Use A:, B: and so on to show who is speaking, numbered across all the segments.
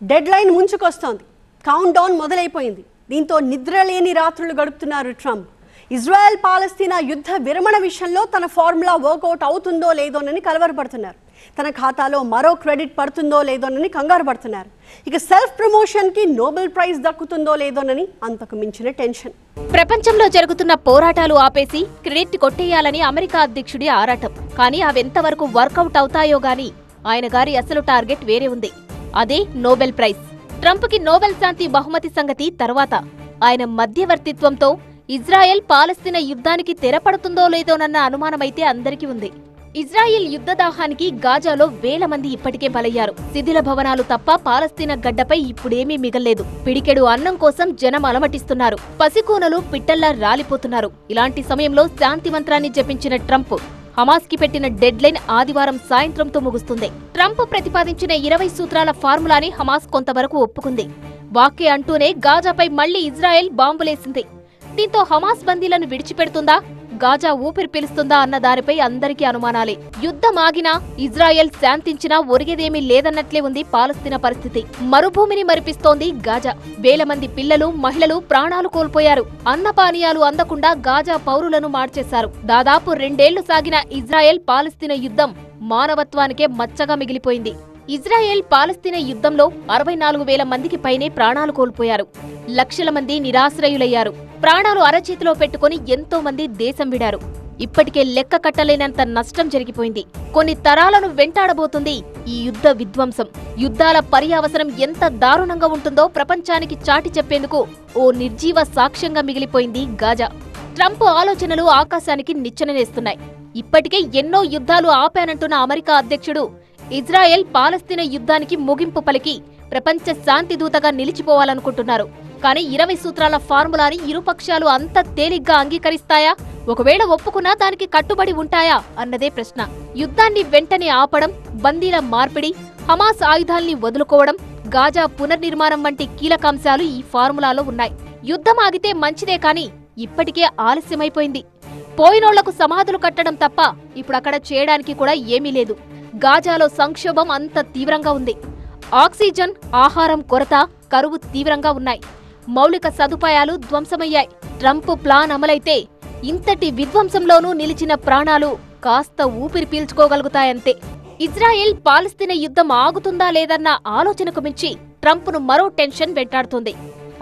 A: Dead line ముంచుకొస్తోంది. Countdown మొదలైపోయింది. దీంతో నిద్రలేని రాత్రులు గడుపుతున్నారు ట్రంప్. ఇజ్రాయెల్ పాలస్తీనా యుద్ధ విరమణ విషయంలో తన ఫార్ములా వర్కౌట్ అవుతుందో లేదోనని కలవరపడుతున్నారు. తన ఖాతాలో మరో క్రెడిట్ పడుతుందో లేదోనని కంగారు పడుతున్నారు. ఇక సెల్ఫ్ ప్రమోషన్ కి నోబెల్ ప్రైజ్ దక్కుతుందో లేదోనని అంతకు మించిన టెన్షన్.
B: ప్రపంచంలో జరుగుతున్న పోరాటాలు ఆపేసి క్రెడిట్ కొట్టేయాలని అమెరికా అధ్యక్షుడి ఆరాటం. కానీ అవెంతవరకు వర్కౌట్ అవుతాయో గాని ఆయన గారి అసలు టార్గెట్ వేరే ఉంది. అదే నోబెల్ ప్రైజ్. ట్రంప్ కి నోబెల్ శాంతి బహుమతి సంగతి తర్వాత ఆయన మధ్యవర్తిత్వంతో ఇజ్రాయెల్ పాలస్తీనా యుద్ధానికి తెరపడుతుందో లేదోనన్న అనుమానమైతే అందరికీ ఉంది. ఇజ్రాయెల్ యుద్ధదాహానికి గాజాలో వేల మంది ఇప్పటికే బలయ్యారు. శిథిల భవనాలు తప్ప పాలస్తీనా గడ్డపై ఇప్పుడేమీ మిగల్లేదు. పిడికెడు అన్నం కోసం జనం అలమటిస్తున్నారు. పసికూనలు పిట్టల్లా రాలిపోతున్నారు. ఇలాంటి సమయంలో శాంతి మంత్రాన్ని జపించిన ట్రంప్ హమాస్ కి పెట్టిన డెడ్ లైన్ ఆదివారం సాయంత్రంతో ముగుస్తుంది. ట్రంప్ ప్రతిపాదించిన 20 సూత్రాల ఫార్ములాని హమాస్ కొంతవరకు ఒప్పుకుంది. వాక్కే అంటూనే గాజాపై మళ్లీ ఇజ్రాయెల్ బాంబులేసింది. దీంతో హమాస్ బందీలను విడిచిపెడుతుందా, గాజా ఊపిరి పీలుస్తుందా అన్న దానిపై అందరికీ అనుమానాలే. యుద్ధం ఆగినా, ఇజ్రాయెల్ శాంతించినా ఒరిగేదేమీ లేదన్నట్లే ఉంది పాలస్తీనా పరిస్థితి. మరుభూమిని మరిపిస్తోంది గాజా. వేల మంది పిల్లలు, మహిళలు ప్రాణాలు కోల్పోయారు. అన్నపానీయాలు అందకుండా గాజా పౌరులను మార్చేశారు. దాదాపు 2 ఏళ్లు సాగిన ఇజ్రాయెల్ పాలస్తీనా యుద్ధం మానవత్వానికే మచ్చగా మిగిలిపోయింది. ఇజ్రాయెల్ పాలస్తీనా యుద్ధంలో 64,000 మందికి పైనే ప్రాణాలు కోల్పోయారు. లక్షల మంది నిరాశ్రయులయ్యారు. ప్రాణాలు అరచేతిలో పెట్టుకుని ఎంతో మంది దేశం విడారు. ఇప్పటికే లెక్క కట్టలేనంత నష్టం జరిగిపోయింది. కొన్ని తరాలను వెంటాడబోతుంది ఈ యుద్ధ విధ్వంసం. యుద్ధాల పర్యావసరం ఎంత దారుణంగా ఉంటుందో ప్రపంచానికి చాటి చెప్పేందుకు ఓ నిర్జీవ సాక్ష్యంగా మిగిలిపోయింది గాజా. ట్రంప్ ఆలోచనలు ఆకాశానికి నిచ్చెనలేస్తున్నాయి. ఇప్పటికే ఎన్నో యుద్ధాలు ఆపానంటున్న అమెరికా అధ్యక్షుడు ఇజ్రాయెల్ పాలస్తీనా యుద్ధానికి ముగింపు పలికి ప్రపంచ శాంతి దూతగా నిలిచిపోవాలనుకుంటున్నారు. కానీ 20 సూత్రాల ఫార్ములాని ఇరుపక్షాలు అంత తేలిగ్గా అంగీకరిస్తాయా? ఒకవేళ ఒప్పుకున్నా దానికి కట్టుబడి ఉంటాయా అన్నదే ప్రశ్న. యుద్ధాన్ని వెంటనే ఆపడం, బందీల మార్పిడి, హమాస్ ఆయుధాల్ని వదులుకోవడం, గాజా పునర్నిర్మాణం వంటి కీలకాంశాలు ఈ ఫార్ములాలో ఉన్నాయి. యుద్ధం ఆగితే మంచిదే, కానీ ఇప్పటికే ఆలస్యమైపోయింది. పోయినోళ్లకు సమాధులు కట్టడం తప్ప ఇప్పుడక్కడ చేయడానికి కూడా ఏమీ లేదు. గాజాలో సంక్షోభం అంత తీవ్రంగా ఉంది. ఆక్సిజన్, ఆహారం కొరత, కరువు తీవ్రంగా ఉన్నాయి. మౌలిక సదుపాయాలు ధ్వంసమయ్యాయి. ట్రంప్ ప్లాన్ అమలైతే ఇంతటి విధ్వంసంలోనూ నిలిచిన ప్రాణాలు కాస్త ఊపిరి పీల్చుకోగలుగుతాయంతే. ఇజ్రాయెల్ పాలస్తీనా యుద్ధం ఆగుతుందా లేదన్న ఆలోచనకు మించి ట్రంప్ను మరో టెన్షన్ వెంటాడుతోంది.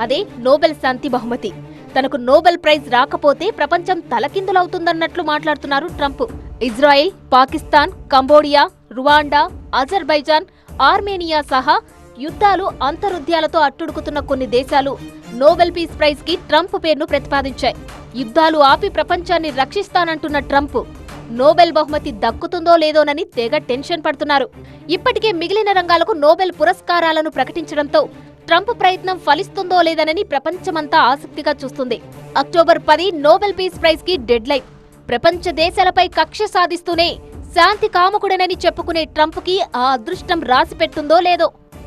B: అదే నోబెల్ శాంతి బహుమతి. తనకు నోబెల్ ప్రైజ్ రాకపోతే ప్రపంచం తలకిందులవుతుందన్నట్లు మాట్లాడుతున్నారు Trump. Israel, Pakistan, Cambodia, Rwanda, Azerbaijan, Armenia సహా యుద్ధాలు, అంతరుద్యాలతో అట్టుడుకుతున్న కొన్ని దేశాలు నోబెల్ పీస్ ప్రైజ్ కి ట్రంప్ పేరును ప్రతిపాదించాయి. యుద్ధాలు ఆపి ప్రపంచాన్ని రక్షిస్తానంటున్న ట్రంప్ నోబెల్ బహుమతి దక్కుతుందో లేదోనని తెగ టెన్షన్ పడుతున్నారు. ఇప్పటికే మిగిలిన రంగాలకు నోబెల్ పురస్కారాలను ప్రకటించడంతో ట్రంప్ ప్రయత్నం ఫలిస్తుందో లేదనని ప్రపంచమంతా ఆసక్తిగా చూస్తుంది. అక్టోబర్ 10 నోబెల్ పీస్ ప్రైజ్ కి డెడ్ లైన్. ప్రపంచ దేశాలపై కక్ష సాధిస్తూనే శాంతి కాముకుడనని చెప్పుకునే ట్రంప్ కి ఆ అదృష్టం రాసిపెట్టుందో లేదో.